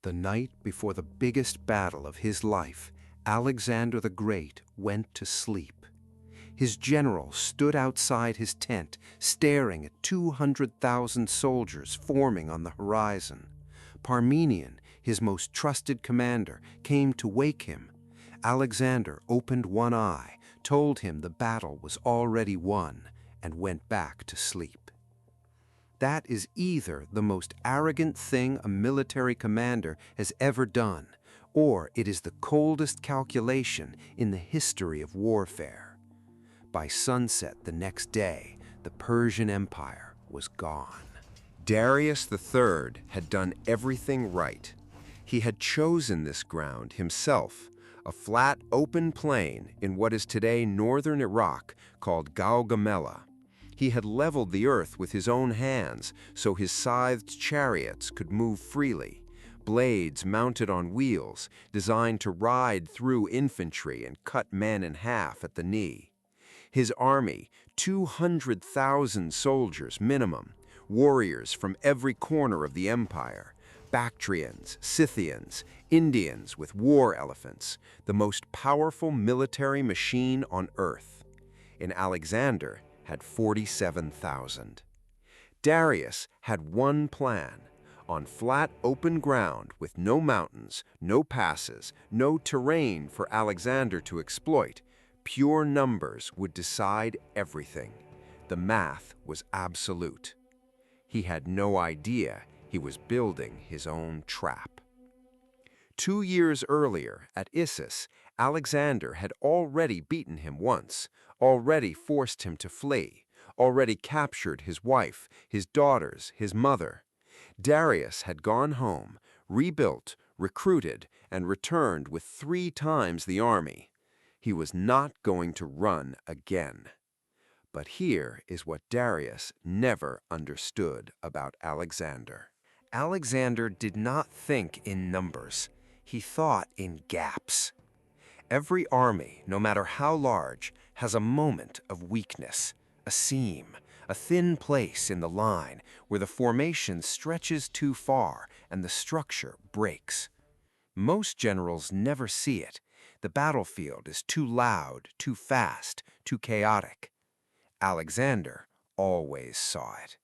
The night before the biggest battle of his life, Alexander the Great went to sleep. His general stood outside his tent, staring at 200,000 soldiers forming on the horizon. Parmenion, his most trusted commander, came to wake him. Alexander opened one eye, told him the battle was already won, and went back to sleep. That is either the most arrogant thing a military commander has ever done, or it is the coldest calculation in the history of warfare. By sunset the next day, the Persian Empire was gone. Darius III had done everything right. He had chosen this ground himself, a flat, open plain in what is today northern Iraq called Gaugamela. He had leveled the earth with his own hands so his scythed chariots could move freely, blades mounted on wheels designed to ride through infantry and cut men in half at the knee. His army, 200,000 soldiers minimum, warriors from every corner of the empire, Bactrians, Scythians, Indians with war elephants, the most powerful military machine on earth. In Alexander had 47,000. Darius had one plan. On flat, open ground with no mountains, no passes, no terrain for Alexander to exploit, pure numbers would decide everything. The math was absolute. He had no idea he was building his own trap. 2 years earlier, at Issus, Alexander had already beaten him once, already forced him to flee, already captured his wife, his daughters, his mother. Darius had gone home, rebuilt, recruited, and returned with 3 times the army. He was not going to run again. But here is what Darius never understood about Alexander. Alexander did not think in numbers. He thought in gaps. Every army, no matter how large, has a moment of weakness, a seam, a thin place in the line where the formation stretches too far and the structure breaks. Most generals never see it. The battlefield is too loud, too fast, too chaotic. Alexander always saw it.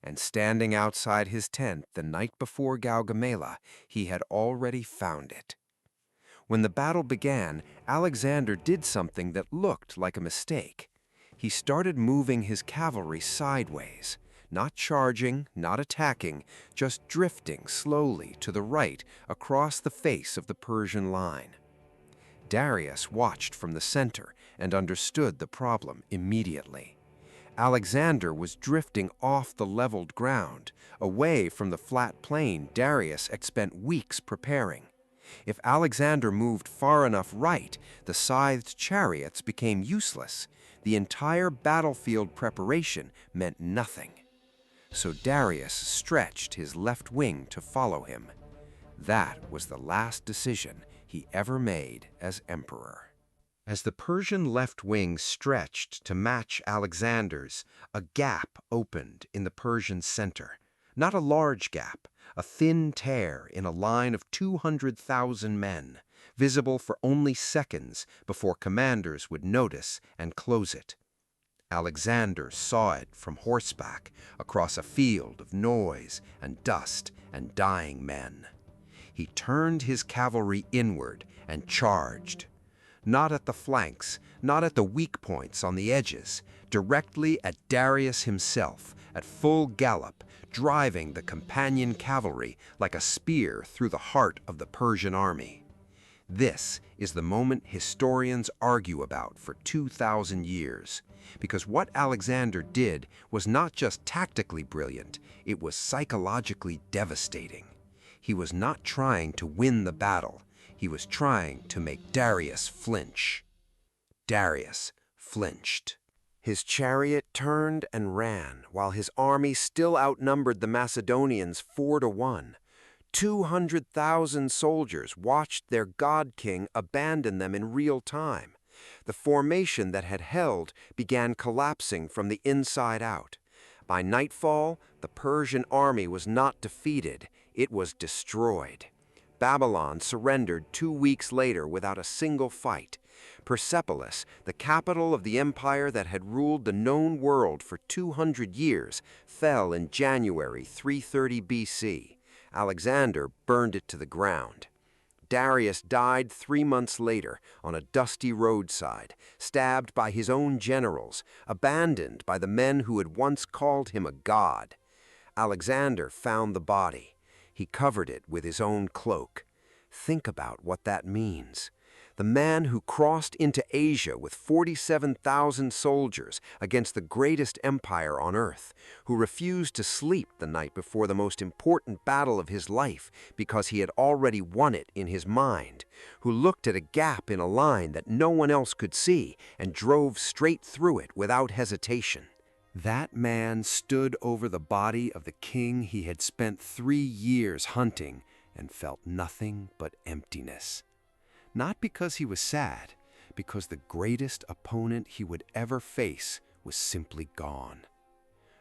And standing outside his tent the night before Gaugamela, he had already found it. When the battle began, Alexander did something that looked like a mistake. He started moving his cavalry sideways, not charging, not attacking, just drifting slowly to the right across the face of the Persian line. Darius watched from the center and understood the problem immediately. Alexander was drifting off the leveled ground, away from the flat plain Darius had spent weeks preparing. If Alexander moved far enough right, the scythed chariots became useless. The entire battlefield preparation meant nothing. So Darius stretched his left wing to follow him. That was the last decision he ever made as emperor. As the Persian left wing stretched to match Alexander's, a gap opened in the Persian center. Not a large gap, a thin tear in a line of 200,000 men, visible for only seconds before commanders would notice and close it. Alexander saw it from horseback across a field of noise and dust and dying men. He turned his cavalry inward and charged. Not at the flanks, not at the weak points on the edges, directly at Darius himself, at full gallop, driving the companion cavalry like a spear through the heart of the Persian army. This is the moment historians argue about for 2,000 years, because what Alexander did was not just tactically brilliant, it was psychologically devastating. He was not trying to win the battle. He was trying to make Darius flinch. Darius flinched. His chariot turned and ran, while his army still outnumbered the Macedonians 4-1. 200,000 soldiers watched their god-king abandon them in real time. The formation that had held began collapsing from the inside out. By nightfall, the Persian army was not defeated, it was destroyed. Babylon surrendered 2 weeks later without a single fight. Persepolis, the capital of the empire that had ruled the known world for 200 years, fell in January 330 BC. Alexander burned it to the ground. Darius died 3 months later on a dusty roadside, stabbed by his own generals, abandoned by the men who had once called him a god. Alexander found the body. He covered it with his own cloak. Think about what that means. The man who crossed into Asia with 47,000 soldiers against the greatest empire on earth, who refused to sleep the night before the most important battle of his life because he had already won it in his mind, who looked at a gap in a line that no one else could see and drove straight through it without hesitation. That man stood over the body of the king he had spent 3 years hunting and felt nothing but emptiness. Not because he was sad, because the greatest opponent he would ever face was simply gone.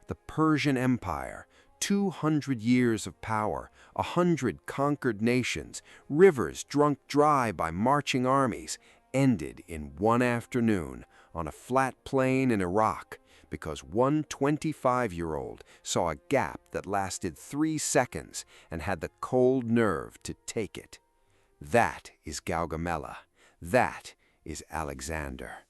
The Persian Empire, 200 years of power, 100 conquered nations, rivers drunk dry by marching armies, ended in one afternoon on a flat plain in Iraq because one 25-year-old saw a gap that lasted 3 seconds and had the cold nerve to take it. That is Gaugamela. That is Alexander.